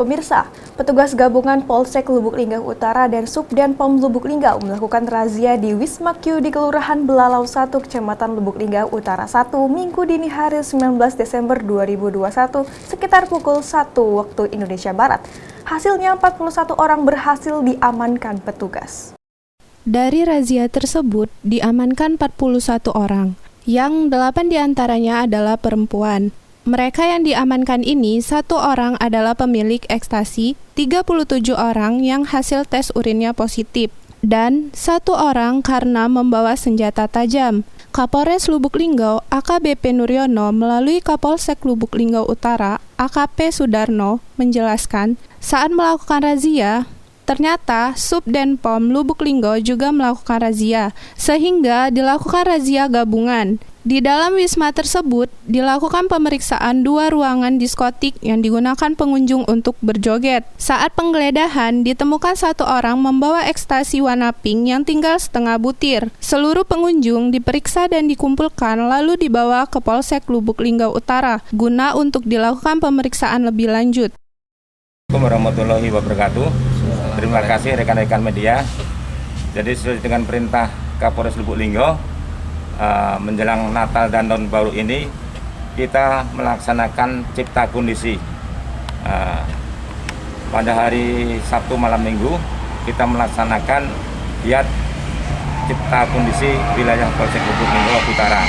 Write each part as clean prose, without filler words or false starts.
Pemirsa, petugas gabungan Polsek Lubuk Linggau Utara dan Subden Pom Lubuk Linggau melakukan razia di Wisma Q di Kelurahan Belalau 1, Kecamatan Lubuk Linggau Utara 1, Minggu dini hari 19 Desember 2021 sekitar pukul 1 waktu Indonesia Barat. Hasilnya 41 orang berhasil diamankan petugas. Dari razia tersebut diamankan 41 orang, yang 8 diantaranya adalah perempuan. Mereka yang diamankan ini, 1 orang adalah pemilik ekstasi, 37 orang yang hasil tes urinnya positif, dan 1 orang karena membawa senjata tajam. Kapolres Lubuk Linggau AKBP Nuryono melalui Kapolsek Lubuk Linggau Utara AKP Sudarno menjelaskan, saat melakukan razia, ternyata Subden Pom Lubuk Linggau juga melakukan razia, sehingga dilakukan razia gabungan. Di dalam wisma tersebut, dilakukan pemeriksaan 2 ruangan diskotik yang digunakan pengunjung untuk berjoget. Saat penggeledahan, ditemukan 1 orang membawa ekstasi warna pink yang tinggal setengah butir. Seluruh pengunjung diperiksa dan dikumpulkan lalu dibawa ke Polsek Lubuk Linggau Utara guna untuk dilakukan pemeriksaan lebih lanjut. Assalamualaikum warahmatullahi wabarakatuh. Terima kasih rekan-rekan media. Jadi sesuai dengan perintah Kapolres Lubuk Linggau, menjelang Natal dan Tahun Baru ini kita melaksanakan cipta kondisi. Pada hari Sabtu malam Minggu kita melaksanakan giat cipta kondisi wilayah Polsek Lubuk Linggau Utara.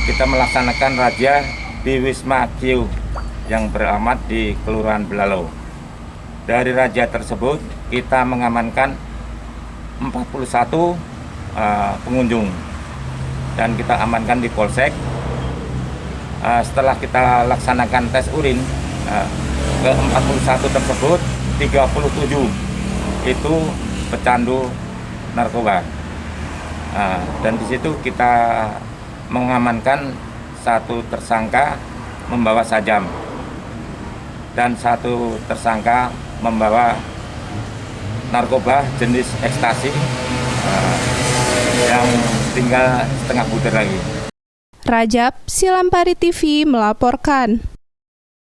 Kita melaksanakan razia di Wisma Q yang beralamat di Kelurahan Belalau. Dari razia tersebut kita mengamankan 41 pengunjung dan kita amankan di Polsek. Setelah kita laksanakan tes urin ke 41 tersebut, 37 itu pecandu narkoba. Dan di situ kita mengamankan 1 tersangka membawa sajam dan 1 tersangka membawa narkoba jenis ekstasi yang tinggal setengah butir lagi. Rajab Silampari TV melaporkan.